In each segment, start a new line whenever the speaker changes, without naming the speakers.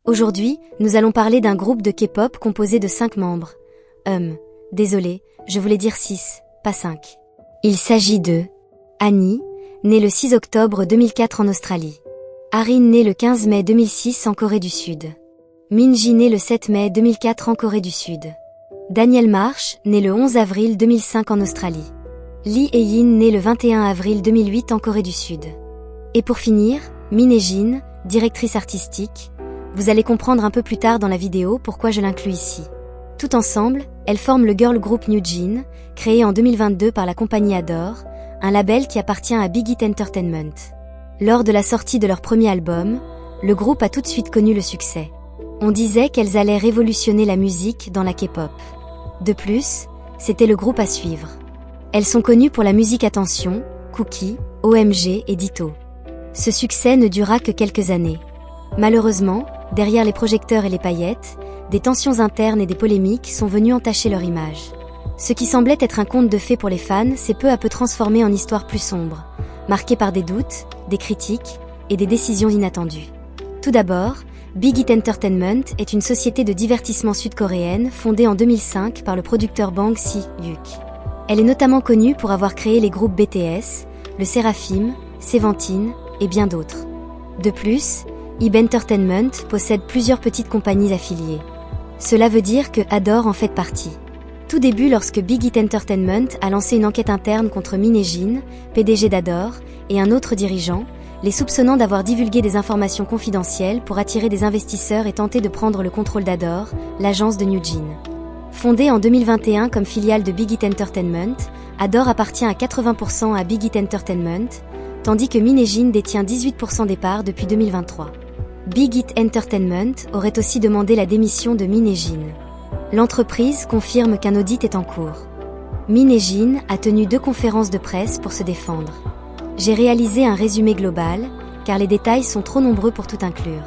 Aujourd'hui, nous allons parler d'un groupe de K-pop composé de 5 membres. Désolé, je voulais dire 6, pas 5. Il s'agit de Annie, née le 6 octobre 2004 en Australie. Arin, née le 15 mai 2006 en Corée du Sud. Minji, née le 7 mai 2004 en Corée du Sud. Daniel Marsh, né le 11 avril 2005 en Australie. Lee Hae-in, né le 21 avril 2008 en Corée du Sud. Et pour finir, Min Hae-jin, directrice artistique. Vous allez comprendre un peu plus tard dans la vidéo pourquoi je l'inclus ici. Tout ensemble, elles forment le girl group New Jeans, créé en 2022 par la compagnie Adore, un label qui appartient à Big Hit Entertainment. Lors de la sortie de leur premier album, le groupe a tout de suite connu le succès. On disait qu'elles allaient révolutionner la musique dans la K-pop. De plus, c'était le groupe à suivre. Elles sont connues pour la musique Attention, Cookie, OMG et Ditto. Ce succès ne dura que quelques années. Malheureusement, derrière les projecteurs et les paillettes, des tensions internes et des polémiques sont venues entacher leur image. Ce qui semblait être un conte de fées pour les fans s'est peu à peu transformé en histoire plus sombre, marquée par des doutes, des critiques et des décisions inattendues. Tout d'abord, Big Hit Entertainment est une société de divertissement sud-coréenne fondée en 2005 par le producteur Bang Si-hyuk. Elle est notamment connue pour avoir créé les groupes BTS, le Seraphim, Seventeen et bien d'autres. De plus, IB Entertainment possède plusieurs petites compagnies affiliées. Cela veut dire que Adore en fait partie. Tout début lorsque Big Hit Entertainment a lancé une enquête interne contre Min Hae-jin, PDG d'Adore, et un autre dirigeant, les soupçonnant d'avoir divulgué des informations confidentielles pour attirer des investisseurs et tenter de prendre le contrôle d'Adore, l'agence de New Jeans. Fondée en 2021 comme filiale de Big Hit Entertainment, Adore appartient à 80% à Big Hit Entertainment, tandis que Min Hae-jin détient 18% des parts depuis 2023. Big Hit Entertainment aurait aussi demandé la démission de Min Hae-jin. L'entreprise confirme qu'un audit est en cours. Min Hae-jin a tenu 2 conférences de presse pour se défendre. J'ai réalisé un résumé global, car les détails sont trop nombreux pour tout inclure.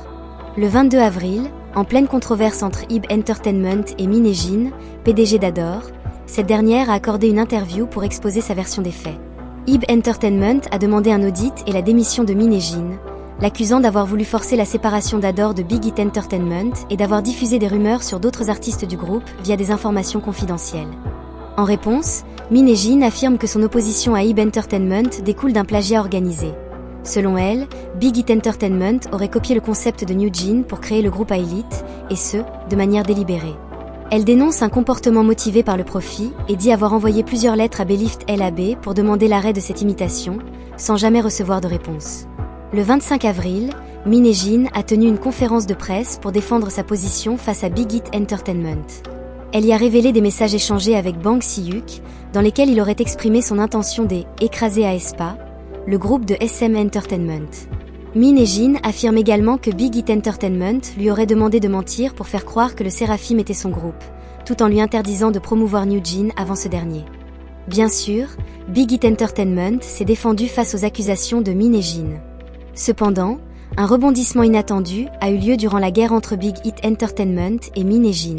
Le 22 avril, en pleine controverse entre IB Entertainment et Min Hae-jin, PDG d'Adore, cette dernière a accordé une interview pour exposer sa version des faits. IB Entertainment a demandé un audit et la démission de Min Hae-jin, l'accusant d'avoir voulu forcer la séparation d'Adore de Big Hit Entertainment et d'avoir diffusé des rumeurs sur d'autres artistes du groupe via des informations confidentielles. En réponse, Min Hae-jin affirme que son opposition à IB Entertainment découle d'un plagiat organisé. Selon elle, Big Hit Entertainment aurait copié le concept de New Jeans pour créer le groupe Elite, et ce, de manière délibérée. Elle dénonce un comportement motivé par le profit et dit avoir envoyé plusieurs lettres à Belift LAB pour demander l'arrêt de cette imitation, sans jamais recevoir de réponse. Le 25 avril, Min Hae-jin a tenu une conférence de presse pour défendre sa position face à Big Hit Entertainment. Elle y a révélé des messages échangés avec Bang Si-hyuk, dans lesquels il aurait exprimé son intention d'écraser aespa, le groupe de SM Entertainment. Min Hae-jin affirme également que Big Hit Entertainment lui aurait demandé de mentir pour faire croire que le Seraphim était son groupe, tout en lui interdisant de promouvoir New Jeans avant ce dernier. Bien sûr, Big Hit Entertainment s'est défendu face aux accusations de Min Hae-jin. Cependant, un rebondissement inattendu a eu lieu durant la guerre entre Big Hit Entertainment et Min Hae-jin.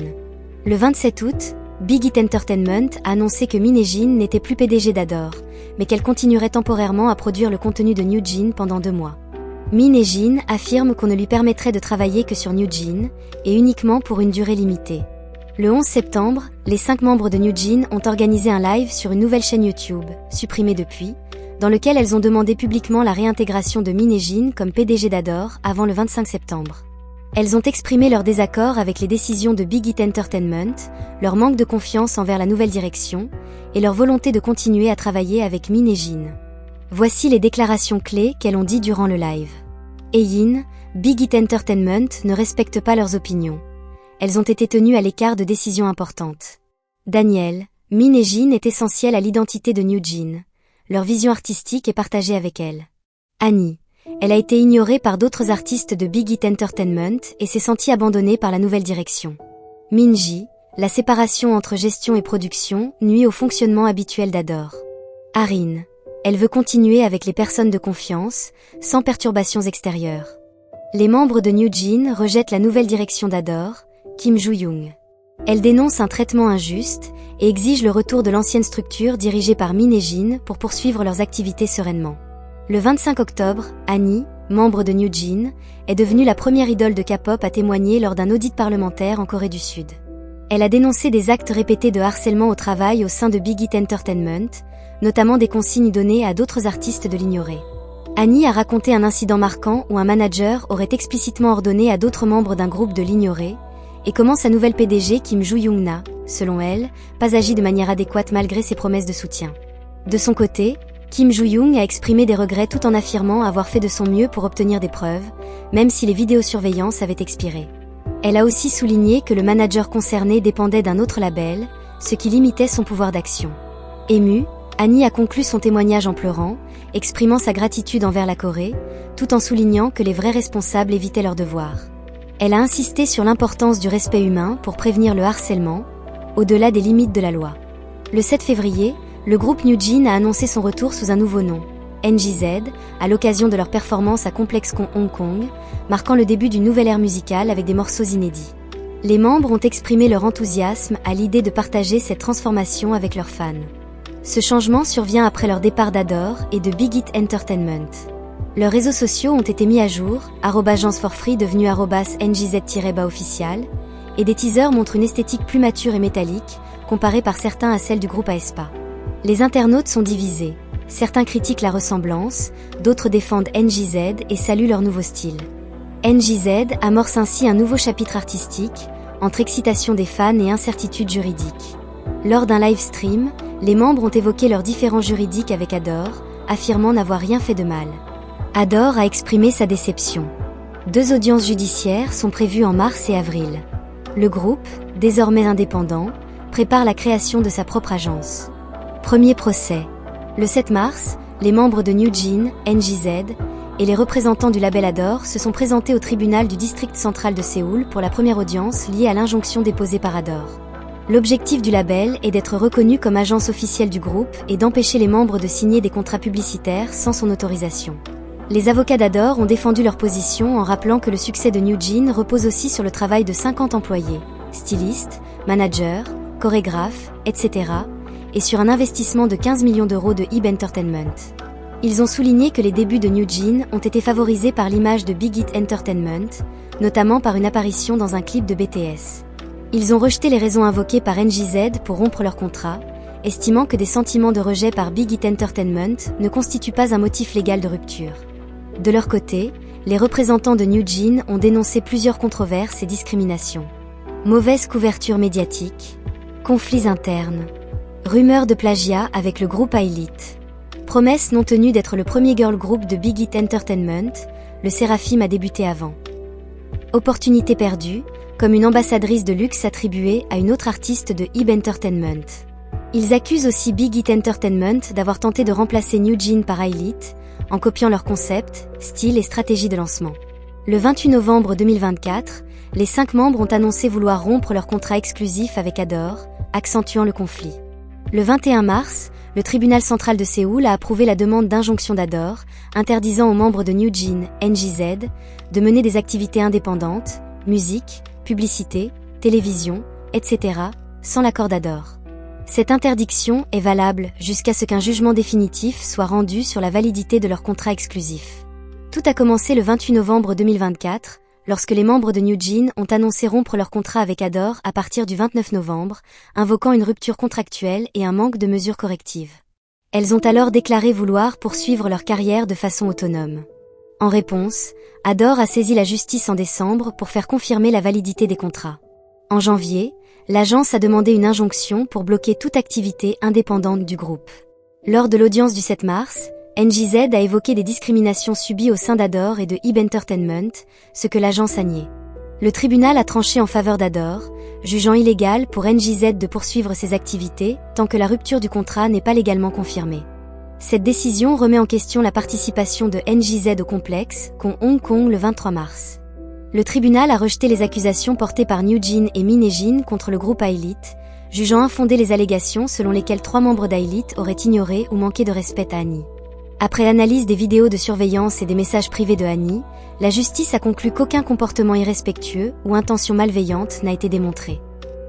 Le 27 août, Big Hit Entertainment a annoncé que Min Hae-jin n'était plus PDG d'Adore, mais qu'elle continuerait temporairement à produire le contenu de New Jeans pendant 2 mois. Min Hae-jin affirme qu'on ne lui permettrait de travailler que sur New Jeans, et uniquement pour une durée limitée. Le 11 septembre, les 5 membres de New Jeans ont organisé un live sur une nouvelle chaîne YouTube, supprimée depuis, dans lequel elles ont demandé publiquement la réintégration de Min Hae-jin comme PDG d'Adore avant le 25 septembre. Elles ont exprimé leur désaccord avec les décisions de Big Hit Entertainment, leur manque de confiance envers la nouvelle direction, et leur volonté de continuer à travailler avec Min Hae-jin. Voici les déclarations clés qu'elles ont dit durant le live. Hae-in, Big Hit Entertainment ne respecte pas leurs opinions. Elles ont été tenues à l'écart de décisions importantes. Daniel, Min Hae-jin est essentielle à l'identité de New Jeans. Leur vision artistique est partagée avec elle. Annie, elle a été ignorée par d'autres artistes de Big Hit Entertainment et s'est sentie abandonnée par la nouvelle direction. Minji, la séparation entre gestion et production nuit au fonctionnement habituel d'Adore. Arin, elle veut continuer avec les personnes de confiance, sans perturbations extérieures. Les membres de New Jeans rejettent la nouvelle direction d'Adore, Kim Joo-young. Elle dénonce un traitement injuste et exige le retour de l'ancienne structure dirigée par Min Hae-jin pour poursuivre leurs activités sereinement. Le 25 octobre, Annie, membre de New Jeans, est devenue la première idole de K-pop à témoigner lors d'un audit parlementaire en Corée du Sud. Elle a dénoncé des actes répétés de harcèlement au travail au sein de Big Hit Entertainment, notamment des consignes données à d'autres artistes de l'ignorer. Annie a raconté un incident marquant où un manager aurait explicitement ordonné à d'autres membres d'un groupe de l'ignorer, et comment sa nouvelle PDG Kim Joo-young n'a, selon elle, pas agi de manière adéquate malgré ses promesses de soutien. De son côté, Kim Joo-young a exprimé des regrets tout en affirmant avoir fait de son mieux pour obtenir des preuves, même si les vidéosurveillances avaient expiré. Elle a aussi souligné que le manager concerné dépendait d'un autre label, ce qui limitait son pouvoir d'action. Émue, Annie a conclu son témoignage en pleurant, exprimant sa gratitude envers la Corée, tout en soulignant que les vrais responsables évitaient leurs devoirs. Elle a insisté sur l'importance du respect humain pour prévenir le harcèlement, au-delà des limites de la loi. Le 7 février, le groupe New Jeans a annoncé son retour sous un nouveau nom, NGZ, à l'occasion de leur performance à ComplexCon Hong Kong, marquant le début d'une nouvelle ère musicale avec des morceaux inédits. Les membres ont exprimé leur enthousiasme à l'idée de partager cette transformation avec leurs fans. Ce changement survient après leur départ d'Adore et de Big Hit Entertainment. Leurs réseaux sociaux ont été mis à jour, @JansForFree devenu @NGZ-official, et des teasers montrent une esthétique plus mature et métallique, comparée par certains à celle du groupe aespa. Les internautes sont divisés. Certains critiquent la ressemblance, d'autres défendent NGZ et saluent leur nouveau style. NGZ amorce ainsi un nouveau chapitre artistique, entre excitation des fans et incertitude juridique. Lors d'un live stream, les membres ont évoqué leurs différends juridiques avec Adore, affirmant n'avoir rien fait de mal. Adore a exprimé sa déception. 2 audiences judiciaires sont prévues en mars et avril. Le groupe, désormais indépendant, prépare la création de sa propre agence. Premier procès. Le 7 mars, les membres de New Jeans, NGZ, et les représentants du label Adore se sont présentés au tribunal du district central de Séoul pour la première audience liée à l'injonction déposée par Adore. L'objectif du label est d'être reconnu comme agence officielle du groupe et d'empêcher les membres de signer des contrats publicitaires sans son autorisation. Les avocats d'Adore ont défendu leur position en rappelant que le succès de New Jeans repose aussi sur le travail de 50 employés, stylistes, managers, chorégraphes, etc., et sur un investissement de 15 millions d'euros de HYBE Entertainment. Ils ont souligné que les débuts de New Jeans ont été favorisés par l'image de Big Hit Entertainment, notamment par une apparition dans un clip de BTS. Ils ont rejeté les raisons invoquées par NGZ pour rompre leur contrat, estimant que des sentiments de rejet par Big Hit Entertainment ne constituent pas un motif légal de rupture. De leur côté, les représentants de New Jeans ont dénoncé plusieurs controverses et discriminations. Mauvaise couverture médiatique, conflits internes, rumeurs de plagiat avec le groupe Elite. Promesse non tenue d'être le premier girl group de Big Hit Entertainment, le Seraphim a débuté avant. Opportunité perdue, comme une ambassadrice de luxe attribuée à une autre artiste de HYBE Entertainment. Ils accusent aussi Big Hit Entertainment d'avoir tenté de remplacer New Jeans par Elite, en copiant leur concept, style et stratégie de lancement. Le 28 novembre 2024, les 5 membres ont annoncé vouloir rompre leur contrat exclusif avec Adore, accentuant le conflit. Le 21 mars, le tribunal central de Séoul a approuvé la demande d'injonction d'Adore, interdisant aux membres de New Jeans, NGZ, de mener des activités indépendantes, musique, publicité, télévision, etc., sans l'accord d'Adore. Cette interdiction est valable jusqu'à ce qu'un jugement définitif soit rendu sur la validité de leur contrat exclusif. Tout a commencé le 28 novembre 2024, lorsque les membres de New Jeans ont annoncé rompre leur contrat avec Adore à partir du 29 novembre, invoquant une rupture contractuelle et un manque de mesures correctives. Elles ont alors déclaré vouloir poursuivre leur carrière de façon autonome. En réponse, Adore a saisi la justice en décembre pour faire confirmer la validité des contrats. En janvier, l'agence a demandé une injonction pour bloquer toute activité indépendante du groupe. Lors de l'audience du 7 mars, NGZ a évoqué des discriminations subies au sein d'Adore et de HYBE Entertainment, ce que l'agence a nié. Le tribunal a tranché en faveur d'Adore, jugeant illégal pour NGZ de poursuivre ses activités tant que la rupture du contrat n'est pas légalement confirmée. Cette décision remet en question la participation de NGZ au ComplexCon Hong Kong le 23 mars. Le tribunal a rejeté les accusations portées par New Jeans et Minejin contre le groupe Elite, jugeant infondées les allégations selon lesquelles 3 membres d'Elite auraient ignoré ou manqué de respect à Annie. Après l'analyse des vidéos de surveillance et des messages privés de Annie, la justice a conclu qu'aucun comportement irrespectueux ou intention malveillante n'a été démontré.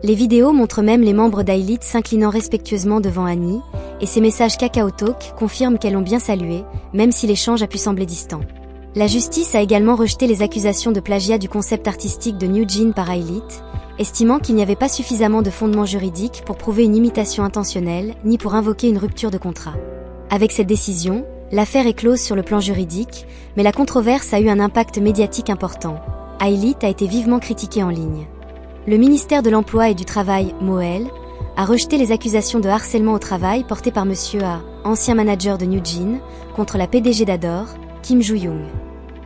Les vidéos montrent même les membres d'Elite s'inclinant respectueusement devant Annie, et ces messages KakaoTalk confirment qu'elles l'ont bien salué, même si l'échange a pu sembler distant. La justice a également rejeté les accusations de plagiat du concept artistique de New Jeans par Ailite, estimant qu'il n'y avait pas suffisamment de fondements juridiques pour prouver une imitation intentionnelle, ni pour invoquer une rupture de contrat. Avec cette décision, l'affaire est close sur le plan juridique, mais la controverse a eu un impact médiatique important. Ailite a été vivement critiqué en ligne. Le ministère de l'Emploi et du Travail, MOEL, a rejeté les accusations de harcèlement au travail portées par Monsieur A, ancien manager de New Jeans, contre la PDG d'Adore, Kim Joo-young.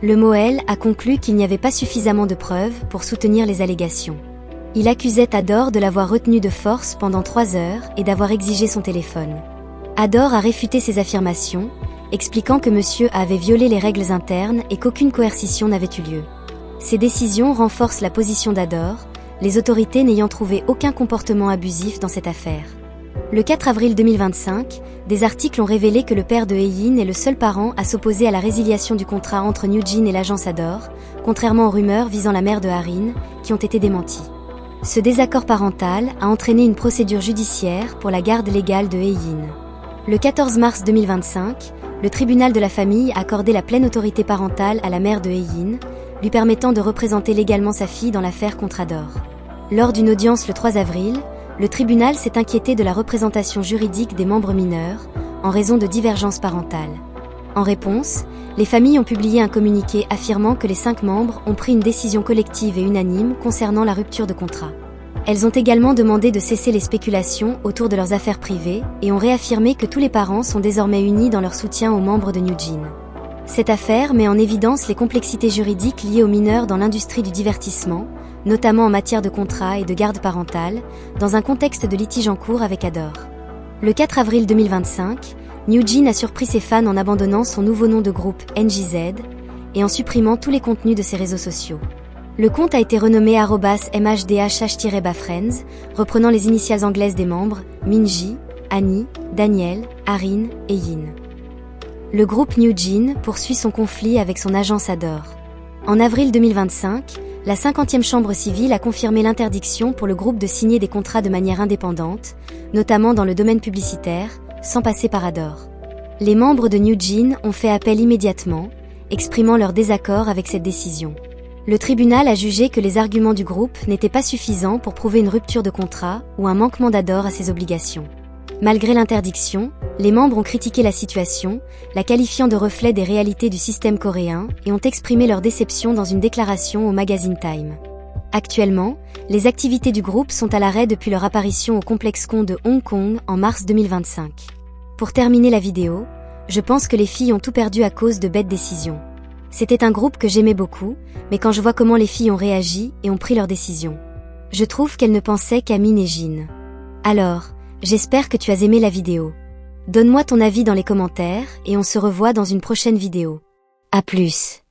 Le MOEL a conclu qu'il n'y avait pas suffisamment de preuves pour soutenir les allégations. Il accusait Adore de l'avoir retenu de force pendant 3 heures et d'avoir exigé son téléphone. Adore a réfuté ces affirmations, expliquant que Monsieur A avait violé les règles internes et qu'aucune coercition n'avait eu lieu. Ces décisions renforcent la position d'Adore, les autorités n'ayant trouvé aucun comportement abusif dans cette affaire. Le 4 avril 2025, des articles ont révélé que le père de Haein est le seul parent à s'opposer à la résiliation du contrat entre New Jeans et l'agence Adore, contrairement aux rumeurs visant la mère de Harin, qui ont été démenties. Ce désaccord parental a entraîné une procédure judiciaire pour la garde légale de Haein. Le 14 mars 2025, le tribunal de la famille a accordé la pleine autorité parentale à la mère de Haein, lui permettant de représenter légalement sa fille dans l'affaire contre Adore. Lors d'une audience le 3 avril, le tribunal s'est inquiété de la représentation juridique des membres mineurs, en raison de divergences parentales. En réponse, les familles ont publié un communiqué affirmant que les 5 membres ont pris une décision collective et unanime concernant la rupture de contrat. Elles ont également demandé de cesser les spéculations autour de leurs affaires privées et ont réaffirmé que tous les parents sont désormais unis dans leur soutien aux membres de New Jeans. Cette affaire met en évidence les complexités juridiques liées aux mineurs dans l'industrie du divertissement, notamment en matière de contrat et de garde parentale, dans un contexte de litige en cours avec Adore. Le 4 avril 2025, New Jeans a surpris ses fans en abandonnant son nouveau nom de groupe NJZ et en supprimant tous les contenus de ses réseaux sociaux. Le compte a été renommé @mhdhh-bafriends, reprenant les initiales anglaises des membres, Minji, Annie, Daniel, Harin et Yin. Le groupe New Jeans poursuit son conflit avec son agence Adore. En avril 2025, la 50e chambre civile a confirmé l'interdiction pour le groupe de signer des contrats de manière indépendante, notamment dans le domaine publicitaire, sans passer par Adore. Les membres de New Jeans ont fait appel immédiatement, exprimant leur désaccord avec cette décision. Le tribunal a jugé que les arguments du groupe n'étaient pas suffisants pour prouver une rupture de contrat ou un manquement d'Adore à ses obligations. Malgré l'interdiction, les membres ont critiqué la situation, la qualifiant de reflet des réalités du système coréen et ont exprimé leur déception dans une déclaration au magazine Time. Actuellement, les activités du groupe sont à l'arrêt depuis leur apparition au ComplexCon de Hong Kong en mars 2025. Pour terminer la vidéo, je pense que les filles ont tout perdu à cause de bêtes décisions. C'était un groupe que j'aimais beaucoup, mais quand je vois comment les filles ont réagi et ont pris leurs décisions, je trouve qu'elles ne pensaient qu'à Min et Jin. Alors, j'espère que tu as aimé la vidéo. Donne-moi ton avis dans les commentaires et on se revoit dans une prochaine vidéo. À plus.